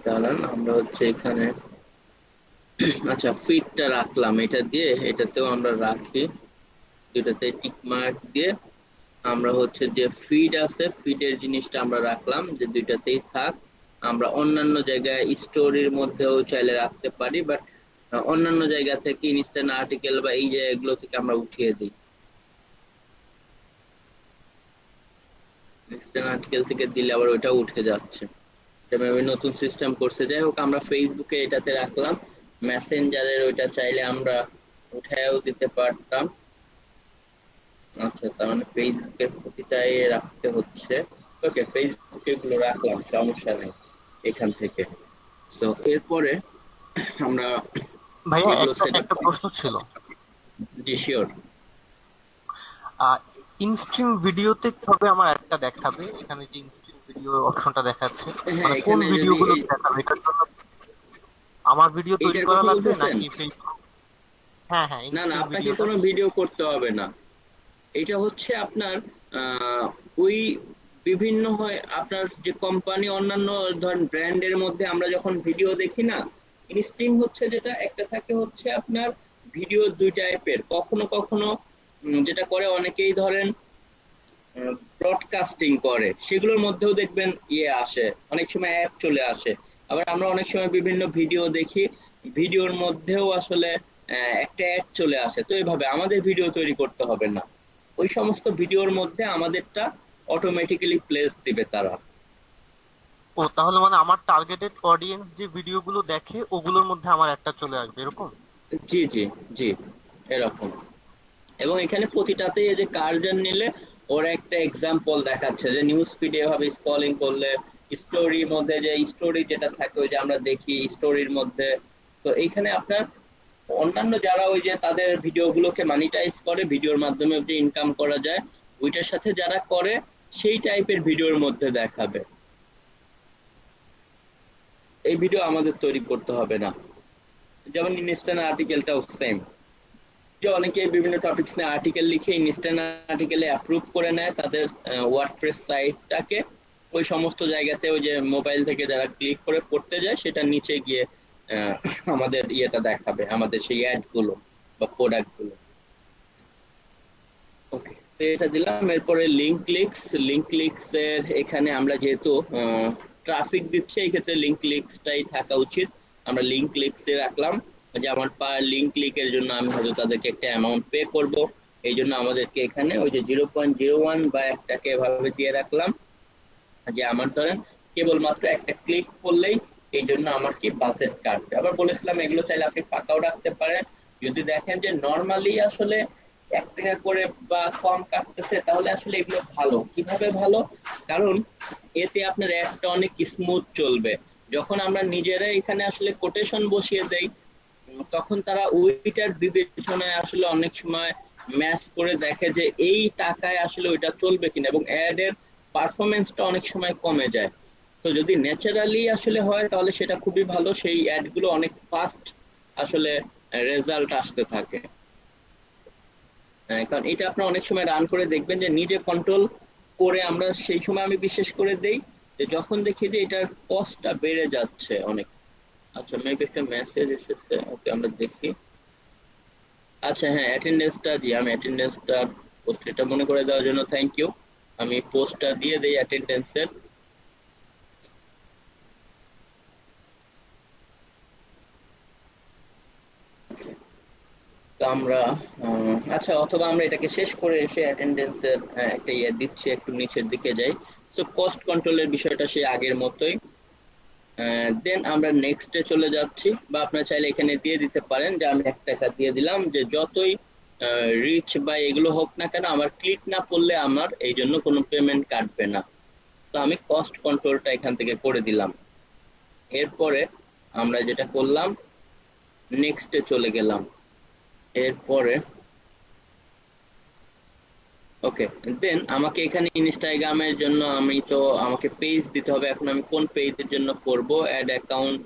দাঁড়ান আমরা হচ্ছে এখানে আচ্ছা ফিডটা রাখলাম, এটা দিয়ে এটাতেও আমরা রাখি, দুটাতে টিক মার্ক দিয়ে আমরা হচ্ছে যে ফিড আছে ফিডের জিনিসটা আমরা রাখলাম যে দুইটাতেই থাক। আমরা অন্যান্য জায়গায় স্টোরির মধ্যেও চাইলে রাখতে পারি, বাট অন্যান্য জায়গা থেকে ইনস্ট্যান্ট আর্টিকেল বা এই জায়গাগুলো থেকে আমরা উঠিয়ে দিই। ইনস্ট্যান্ট আর্টিকেল থেকে দিলে আবার ওইটা উঠে যাচ্ছে, এটা মেবি নতুন সিস্টেম করছে। যাই হোক, আমরা ফেসবুকে এটাতে রাখলাম, মেসেঞ্জারের ওইটা চাইলে আমরা উঠায়ও দিতে পারতাম। আচ্ছা, তার মানে ফেসবুকের প্রতিটাই রাখতে হচ্ছে। ওকে, ফেসবুকে গুলো রাখলাম, সমস্যা নেই এখান থেকে। তো এরপরে আমরা
ভাইয়া
এগুলো
একটা
সেট আপ,
একটা প্রশ্ন ছিল।
জি শিওর।
ইনস্ট্রিম ভিডিওতে কিভাবে আমার একটা দেখাবে? এখানে যে ইনস্ট্রিম ভিডিও অপশনটা দেখাচ্ছে,
হ্যাঁ,
মানে কোন
এখানে যদি
ভিডিওগুলো দেখাবে এটার জন্য আমার ভিডিও তৈরি
এইটার
করা
কথা
লাগবে
বলতেছেন,
নাকি ফেসবুক? হ্যাঁ হ্যাঁ,
না না
ইনস্ট্রিম
আপনাকে
ভিডিওটা।
কোনো ভিডিও করতে হবে না। এটা হচ্ছে আপনার ওই বিভিন্ন হয় আপনার যে কোম্পানি, অন্যান্য ধরেন ব্র্যান্ডের মধ্যে আমরা যখন ভিডিও দেখি না, ইনস্ট্রিম হচ্ছে যেটা একটা থাকে হচ্ছে আপনার ভিডিও দুই টাইপের, কখনো কখনো যেটা করে অনেকেই ধরেন ব্রডকাস্টিং করে, সেগুলোর মধ্যেও দেখবেন ইয়ে আসে, অনেক সময় অ্যাড চলে আসে। আবার আমরা অনেক সময় বিভিন্ন ভিডিও দেখি, ভিডিওর মধ্যেও আসলে একটা অ্যাড চলে আসে। তো এইভাবে আমাদের ভিডিও তৈরি করতে হবে না, ওই সমস্ত ভিডিওর মধ্যে আমাদেরটা অটোমেটিক্যালি প্লেস দিবে তারা।
ও তাহলে মানে আমার টার্গেটেড অডিয়েন্স যে ভিডিওগুলো দেখে ওগুলোর মধ্যে আমার একটা চলে আসবে এরকম?
জি জি জি, এরকম। এবং এখানে প্রতিটাতেই এই যে কার্জন নিলে ওরা একটা এক্সাম্পল দেখাচ্ছে যে নিউজ ফিডে এভাবে স্ক্রলিং করলে স্টোরির মধ্যে যে স্টোরি যেটা থাকে ওই যে আমরা দেখি স্টোরির মধ্যে, তো এইখানে আপনার অন্যান্য যারা ওই যে তাদের ভিডিওগুলোকে মানিটাইজ করে, ভিডিওর মাধ্যমে যে ইনকাম করা যায়, ওইটার সাথে যারা করে সেই টাইপের ভিডিওর মধ্যে দেখাবে। এই ভিডিও আমাদের তৈরি করতে হবে না। যেমন ইনস্ট্যান্ট আর্টিকেলটাও সেম, যে অনেকে বিভিন্ন টপিকস নিয়ে আর্টিকেল লিখে ইনস্ট্যান্ট আর্টিকেলে অ্যাপ্রুভ করে নেয় তাদের ওয়ার্ডপ্রেস সাইটটাকে, ওই সমস্ত জায়গাতে ওই যে মোবাইল থেকে যারা ক্লিক করে পড়তে যায় সেটা নিচে গিয়ে আহ, আমাদের ইয়েটা দেখাবে, আমাদের সেই অ্যাড গুলো বা প্রোডাক্ট গুলো। ওকে, তো এটা দিলাম। এরপরে লিঙ্ক ক্লিকস এর এখানে আমরা যেহেতু ট্রাফিক দিচ্ছে, এই ক্ষেত্রে লিঙ্ক ক্লিকসটাই থাকা উচিত। আমরা লিঙ্ক ক্লিকস এ রাখলাম যে আমার পার লিঙ্ক ক্লিকের জন্য আমি হয়তো তাদেরকে একটা অ্যামাউন্ট পে করব, এই জন্য আমাদেরকে এখানে ওই যে 0.01 বা একটাকে এভাবে দিয়ে রাখলাম, যে আমার ধরেন কেবলমাত্র একটা ক্লিক করলেই এই জন্য আমার কি বাজেট কাটবে। আবার বলেছিলাম এগুলো চাইলে আপনি ফাঁকাও রাখতে পারেন, যদি দেখেন যে নর্মালি আসলে 1 টাকা করে বা কম কাটতেছে, তাহলে আসলে এগুলো ভালো। কিভাবে ভালো? কারণ এতে আপনার অ্যাডটা অনেক স্মুথ চলবে। যখন আমরা নিজেরা এখানে আসলে কোটেশন বসিয়ে দেই, তখন তারা ওইটার বিবেচনায় আসলে অনেক সময় ম্যাচ করে দেখে যে এই টাকায় আসলে ওইটা চলবে কিনা, এবং অ্যাড এর পারফরমেন্সটা অনেক সময় কমে যায়। তো যদি ন্যাচারালি আসলে হয় তাহলে সেটা খুবই ভালো, সেই অ্যাড গুলো অনেক ফাস্ট আসলে রেজাল্ট আসতে থাকে। কারণ এটা আপনার অনেক সময় রান করে দেখবেন যে নিজে কন্ট্রোল করে আমরা সেই সময় আমি বিশেষ করে দেই যে যখন দেখি যে এটার কস্টটা বেড়ে যাচ্ছে অনেক। আচ্ছা, মেবি একটা মেসেজ এসেছে, ওকে আমরা দেখি। আচ্ছা হ্যাঁ, অ্যাটেন্ডেন্সটা জি, আমি অ্যাটেন্ডেন্সটা পোস্টটা মনে করে দেওয়ার জন্য থ্যাংক ইউ। আমি পোস্টটা দিয়ে দেই অ্যাটেন্ডেন্সের। তো আমরা আচ্ছা, অথবা আমরা এটাকে শেষ করে এসে অ্যাটেন্ডেন্সের একটা ইয়ে দিচ্ছি, একটু নিচের দিকে যাই। তো কস্ট কন্ট্রোলের বিষয়টা সেই আগের মতোই। দেন আমরা নেক্সটে চলে যাচ্ছি, বা আপনারা চাইলে এখানে দিয়ে দিতে পারেন যে আমি 1 টাকা দিয়ে দিলাম, যে যতই রিচ বা এগুলো হোক না কেন আমার ক্লিক না পড়লে আমার এই জন্য কোনো পেমেন্ট কাটবে না। তো আমি কস্ট কন্ট্রোলটা এখান থেকে করে দিলাম। এরপরে আমরা যেটা করলাম, নেক্সটে চলে গেলাম। এরপরে ওকে, দেন আমাকে এখানে ইনস্টাগ্রামের জন্য আমাকে পেজ দিতে হবে। এখন আমি কোন পেজের জন্য করব? অ্যাড অ্যাকাউন্ট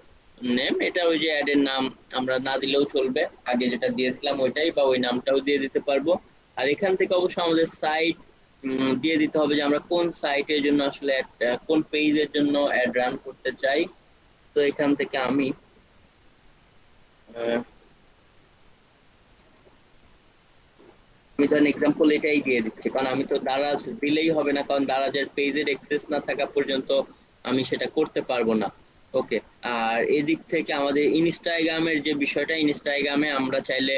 নেম, এটা ওই যে অ্যাড এর নাম আমরা না দিলেও চলবে, আগে যেটা দিয়েছিলাম ওইটাই, বা ওই নামটাও দিয়ে দিতে পারবো। আর এখান থেকে অবশ্যই আমাদের সাইট দিয়ে দিতে হবে যে আমরা কোন সাইটের জন্য আসলে কোন পেজের জন্য অ্যাড রান করতে চাই। তো এখান থেকে আমি আহ, আমি ধরেন এক্সাম্পল এটাই দিয়ে দিচ্ছি, কারণ আমি তো দারাজ দিলেই হবে না, কারণ দারাজের পেজের অ্যাক্সেস না থাকা পর্যন্ত আমি সেটা করতে পারবো না। ওকে, আর এদিক থেকে আমাদের ইনস্টাগ্রামের যে বিষয়টা, ইনস্টাগ্রামে আমরা চাইলে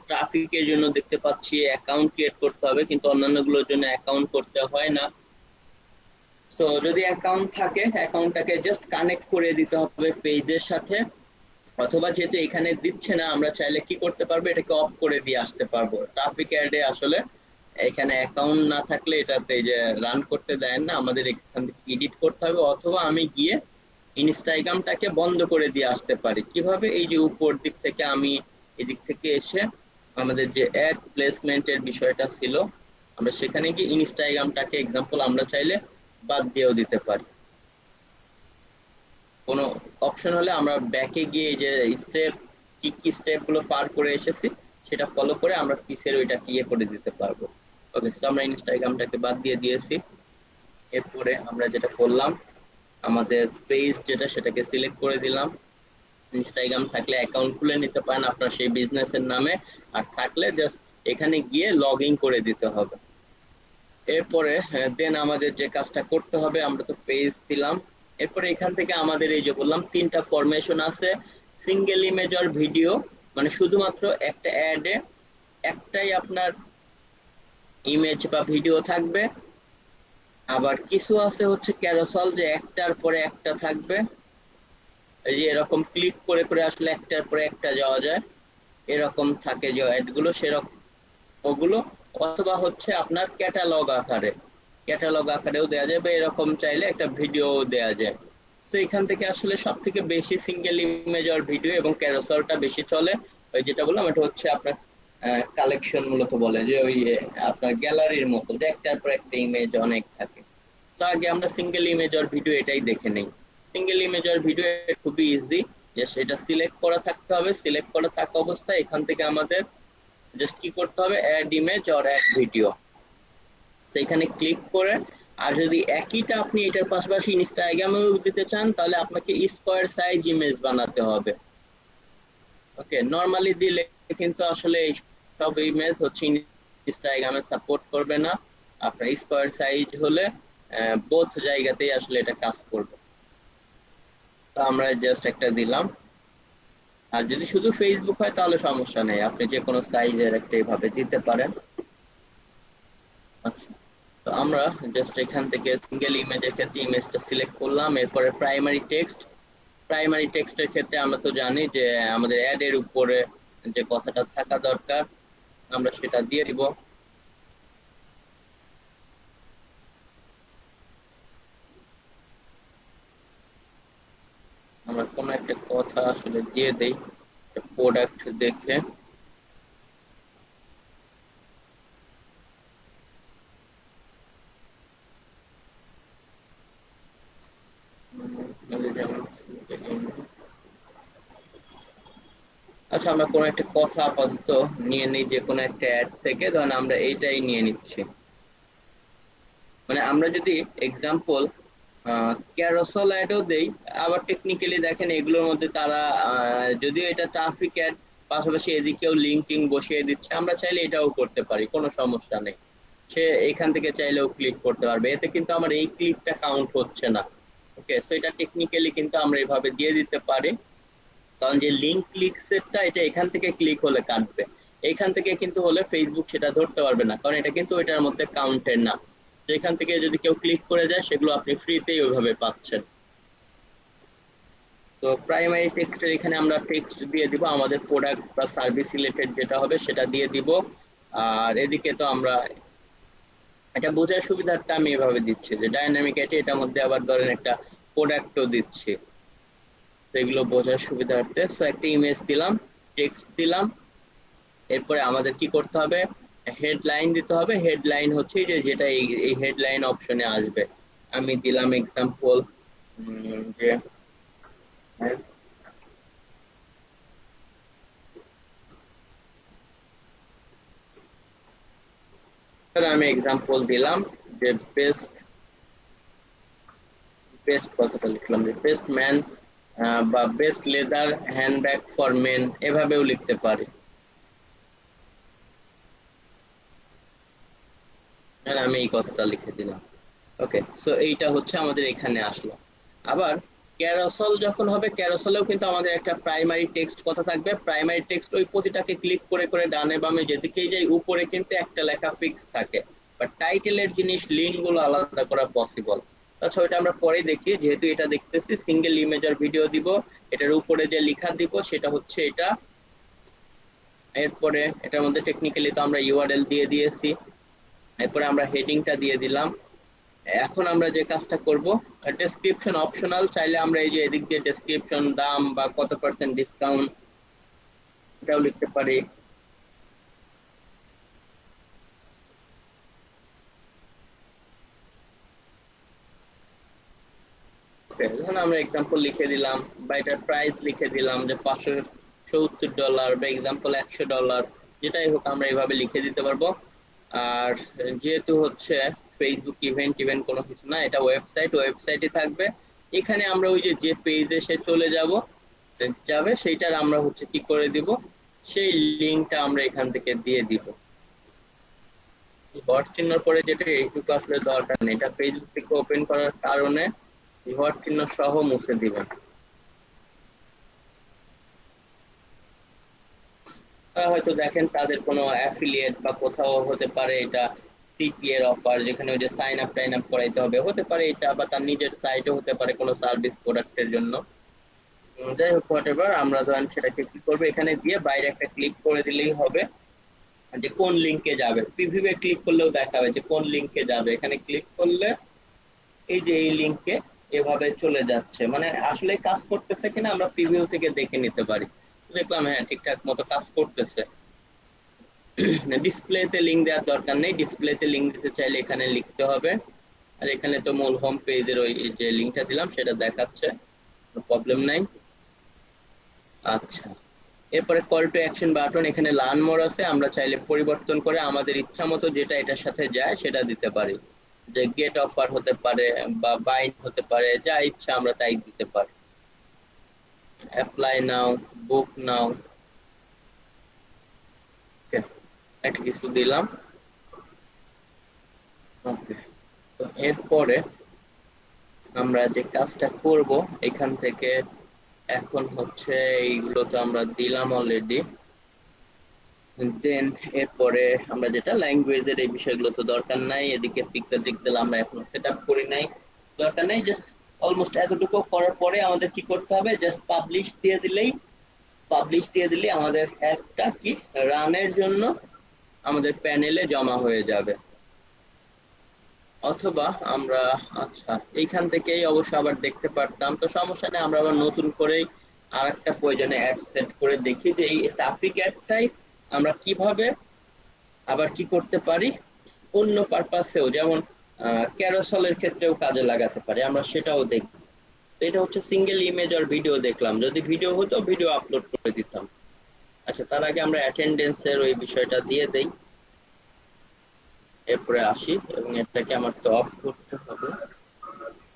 ট্রাফিকের জন্য দেখতে পাচ্ছি অ্যাকাউন্ট ক্রিয়েট করতে হবে, কিন্তু অন্যান্য গুলোর জন্য অ্যাকাউন্ট করতে হয় না। তো যদি অ্যাকাউন্ট থাকে, অ্যাকাউন্টটাকে জাস্ট কানেক্ট করে দিতে হবে পেজের সাথে, অথবা যেহেতু এখানে দিচ্ছে না, আমরা চাইলে কি করতে পারবো, এটাকে অফ করে দিয়ে আসতে পারবো। ট্রাফিক অ্যাডে আসলে এখানে অ্যাকাউন্ট না থাকলে এটাতে যে রান করতে দেয় না, আমাদের এখান থেকে এডিট করতে হবে, অথবা আমি গিয়ে ইনস্টাগ্রামটাকে বন্ধ করে দিয়ে আসতে পারি। কিভাবে? এই যে উপর দিক থেকে আমি এদিক থেকে এসে আমাদের যে অ্যাড প্লেসমেন্টের বিষয়টা ছিল, আমরা সেখানে গিয়ে ইনস্টাগ্রামটাকে এক্সাম্পল আমরা চাইলে বাদ দিয়েও দিতে পারি। কোনো অপশন হলে আমরা ব্যাকে গিয়ে এই যে স্টেপ, কি কি স্টেপ গুলো পার করে এসেছি সেটা ফলো করে আমরা পিসের ওইটা ইয়ে করে দিতে পারবো। ওকে, তো আমরা ইনস্টাগ্রামটাকে বাদ দিয়ে দিয়েছি। এরপরে আমরা যেটা করলাম, আমাদের পেজ যেটা সেটাকে সিলেক্ট করে দিলাম। ইনস্টাগ্রাম থাকলে অ্যাকাউন্ট খুলে নিতে পারেন আপনার সেই বিজনেসের নামে, আর থাকলে জাস্ট এখানে গিয়ে লগ ইন করে দিতে হবে। এরপরে দেন আমাদের যে কাজটা করতে হবে, আমরা তো পেজ দিলাম, এরপরে এখান থেকে আমাদের এই যে বললাম তিনটা ফরমেশন আছে, সিঙ্গেল ইমেজ আর ভিডিও, মানে শুধুমাত্র একটা অ্যাডে একটাই আপনার ইমেজ বা ভিডিও থাকবে। আবার কিছু আছে হচ্ছে ক্যারোসেল, যে একটার পরে একটা থাকবে, এই যে এরকম ক্লিক করে করে আসলে একটার পরে একটা যাওয়া যায়, এরকম থাকে যে অ্যাড গুলো সেরকম ওগুলো। অথবা হচ্ছে আপনার ক্যাটালগ আকারেও দেওয়া যায়, বা এরকম চাইলে একটা ভিডিও দেওয়া যায়। তো এখান থেকে আসলে সব থেকে বেশি সিঙ্গেল ইমেজ আর ভিডিও এবং ক্যারোসেলটা বেশি চলে। ওই যেটা বললাম এটা হচ্ছে আপনার কালেকশন মূলত বলে, যে ওই আপনার গ্যালারির মতো, যে একটার পর একটা ইমেজ অনেক থাকে। তো আগে আমরা সিঙ্গেল ইমেজ আর ভিডিও এটাই দেখে নেই। সিঙ্গেল ইমেজ আর ভিডিও খুবই ইজি, যে সেটা সিলেক্ট করা থাকতে হবে। সিলেক্ট করা থাকা অবস্থায় এখান থেকে আমাদের জাস্ট কি করতে হবে, add image or add video, সেখানে ক্লিক করে। আর যদি একইটা আপনি এটার পাশাপাশি ইনস্টাগ্রামেও দিতে চান, তাহলে আপনাকে স্কোয়ার সাইজ ইমেজ বানাতে হবে। ওকে, নরমালি দিলে কিন্তু আসলে এই সব ইমেজ হচ্ছে ইনস্টাগ্রামে সাপোর্ট করবে না। আপনার স্কোয়ার সাইজ হলে বোথ জায়গাতেই আসলে এটা কাজ করবে। তো আমরা জাস্ট একটা দিলাম। আর যদি শুধু ফেসবুক হয় তাহলে সমস্যা নেই, আপনি যে কোনো সাইজের একটা এইভাবে দিতে পারেন। আচ্ছা, তো আমরা জাস্ট এখান থেকে সিঙ্গেল ইমেজের ক্ষেত্রে ইমেজটা সিলেক্ট করলাম। এরপরে প্রাইমারি টেক্সটের ক্ষেত্রে আমরা তো জানি যে আমাদের অ্যাড এর উপরে যে কথাটা থাকা দরকার, আমরা সেটা দিয়ে দিব। আমরা কোনো একটা কথা আসলে দিয়ে দেই প্রোডাক্ট দেখে। যেমন আচ্ছা, আমরা কোনো একটা কথা আপাতত নিয়ে নিই, যে কোনো একটা অ্যাড থেকে, ধরেন আমরা এইটাই নিয়ে নিচ্ছি। মানে আমরা যদি এক্সাম্পল ক্যারোসেল অ্যাডও দেই, আবার টেকনিক্যালি দেখেন এগুলোর মধ্যে তারা যদিও এটা ট্রাফিক অ্যাড, পাশাপাশি এদিকেও লিঙ্কিং বসিয়ে দিচ্ছে, আমরা চাইলে এটাও করতে পারি, কোনো সমস্যা নেই। সে এখান থেকে চাইলেও ক্লিক করতে পারবে, এতে কিন্তু আমার এই ক্লিকটা কাউন্ট হচ্ছে না। ওকে, সো এটা টেকনিক্যালি কিন্তু আমরা এভাবে দিয়ে দিতে পারি, কারণ যে লিঙ্ক ক্লিক সেটটা এটা এখান থেকে ক্লিক হলে কাটবে, এইখান থেকে কিন্তু হলে ফেসবুক সেটা ধরতে পারবে না, কারণ এটা কিন্তু এটার মধ্যে কাউন্টের না। তো এখান থেকে যদি কেউ ক্লিক করে যায় সেগুলো আপনি ফ্রিতেই ওইভাবে পাচ্ছেন। তো প্রাইমারি টেক্সটের এখানে আমরা টেক্সট দিয়ে দিব, আমাদের প্রোডাক্ট বা সার্ভিস রিলেটেড যেটা হবে সেটা দিয়ে দিব। আর এদিকে তো আমরা এটা বোঝার সুবিধার্থে আমি এভাবে দিচ্ছি যে ডাইনামিক এটার মধ্যে আবার ধরেন একটা প্রোডাক্টও দিচ্ছি। তো এগুলো বোঝার সুবিধার্থে সো একটা ইমেজ দিলাম, টেক্সট দিলাম, এরপরে আমাদের কি করতে হবে, হেডলাইন দিতে হবে। হেডলাইন হচ্ছে যে যেটা এই হেডলাইন অপশনে আসবে। আমি দিলাম এক্সাম্পল যে আমি এক্সাম্পল দিলাম যে বেস্ট বেস্ট কথাটা লিখলাম যে বেস্ট ম্যান বা best leather handbag for men, এভাবেও লিখতে পারি। আমি এই কথাটা লিখে দিলাম। ওকে, সো এইটা হচ্ছে আমাদের এখানে আসলো। আবার ক্যারোসেল যখন হবে, ক্যারোসেলেও কিন্তু আমাদের একটা প্রাইমারি টেক্সট কথা থাকবে। প্রাইমারি টেক্সট ওই প্রতিটাকে ক্লিক করে করে ডানে বামে যেদিকেই যাই উপরে কিন্তু একটা লেখা ফিক্স থাকে, বাট টাইটেলের জিনিস লিঙ্ক গুলো আলাদা করা পসিবল। আচ্ছা, ওইটা আমরা পরে দেখি। যেহেতু এটা দেখতেছি সিঙ্গেল ইমেজ আর ভিডিও দিব, এটার উপরে যে লেখা দিব সেটা হচ্ছে এটা। এরপরে এটার মধ্যে টেকনিক্যালি তো আমরা ইউআরএল দিয়ে দিয়েছি। এরপরে আমরা হেডিংটা দিয়ে দিলাম। এখন আমরা যে কাজটা করব, ডেসক্রিপশন অপশনাল, চাইলে আমরা এই যে এদিক দিয়ে ডেসক্রিপশন, দাম বা কত পার্সেন্ট ডিসকাউন্ট এটাও লিখতে পারি। এখন আমরা এক্সাম্পল লিখে দিলাম বা এটার প্রাইস লিখে দিলাম যে $570 বা এক্সাম্পল $100, যেটাই হোক আমরা এইভাবে লিখে দিতে পারবো। আর যেহেতু হচ্ছে ফেসবুক ইভেন্ট ইভেন্ট কোনো কিছু না, এটা ওয়েবসাইটে থাকবে। এখানে আমরা ওই যে যে পেজে সে চলে যাবে সেইটার আমরা হচ্ছে কি করে দিব, সেই লিঙ্কটা আমরা এখান থেকে দিয়ে দিব। ডট চিহ্নর পরে যেটা এইটুকু আসলে দরকার নেই, এটা ফেসবুক থেকে ওপেন করার কারণে ডট চিহ্ন সহ মুছে দিবেন। হয়তো দেখেন তাদের কোনো অ্যাফিলিয়েট বা কোথাও হতে পারে এটা সিপি এর অফার, যেখানে ওই যে সাইন আপ টাইন আপ করাইতে হবে, হতে পারে এটা, বা তার নিজের সাইটও হতে পারে কোনো সার্ভিস প্রোডাক্টের জন্য। যাই হোক, হোয়াটএভার, আমরা ধরেন সেটাকে কি করবো, এখানে দিয়ে বাইরে একটা ক্লিক করে দিলেই হবে যে কোন লিংকে যাবে। প্রিভিউয়ে ক্লিক করলেও দেখাবে যে কোন লিংকে যাবে। এখানে ক্লিক করলে এই যে এই লিংকে এভাবে চলে যাচ্ছে, মানে আসলে কাজ করতেছে কিনা আমরা প্রিভিউ থেকে দেখে নিতে পারি। দেখলাম হ্যাঁ ঠিকঠাক মতো কাজ করতেছে। ডিসপ্লেতে লিংক দেওয়ার দরকার নেই, ডিসপ্লেতে লিংক দিতে চাইলে এখানে লিখতে হবে। আর এখানে তো মূল হোম পেজের ওই যে লিংকটা দিলাম সেটা দেখাচ্ছে, প্রবলেম নাই। আচ্ছা, এরপরে কল টু অ্যাকশন বাটন, এখানে লার্ন মোর আছে, আমরা চাইলে পরিবর্তন করে আমাদের ইচ্ছা মতো যেটা এটার সাথে যায় সেটা দিতে পারি। যে গেট অফার হতে পারে বা বাইন্ড হতে পারে, যা ইচ্ছা আমরা তাই দিতে পারি। অ্যাপ্লাই নাও, বুক নাও, একটা কিছু দিলাম। ওকে, তো এরপরে আমরা যে কাজটা করব এখান থেকে, এখন হচ্ছে এইগুলো তো আমরা দিলাম অলরেডি। দেন এরপরে আমরা যেটা ল্যাঙ্গুয়েজের এই বিষয়গুলো তো দরকার নাই, এদিকে পিকচার দিকগুলো আমরা এখন সেট আপ করি নাই, দরকার নাই। জাস্ট অলমোস্ট এতটুকু করার পরে আমাদের কি করতে হবে, জাস্ট পাবলিশ দিয়ে দিলেই আমাদের একটা কি রানের জন্য আমাদের প্যানেলে জমা হয়ে যাবে। অথবা আমরা আচ্ছা এইখান থেকেই অবশ্য আবার দেখতে পারতাম, তো সমস্যা নেই, আমরা আবার নতুন করে আর একটা প্রয়োজনে অ্যাড সেট করে দেখি যে এই ট্রাফিক অ্যাডটাই আমরা কিভাবে আবার কি করতে পারি অন্য পারপাসেও, যেমন ক্যারোসেলের ক্ষেত্রেও কাজে লাগাতে পারি, আমরা সেটাও দেখব। তো এটা হচ্ছে সিঙ্গেল ইমেজ আর ভিডিও দেখলাম, যদি ভিডিও হতো ভিডিও আপলোড করে দিতাম। আচ্ছা, তার আগে আমরা অ্যাটেন্ডেন্সের ওই বিষয়টা দিয়ে দেই, এরপরে আসি এবং এটাকে আমার তো অফ করতে হবে।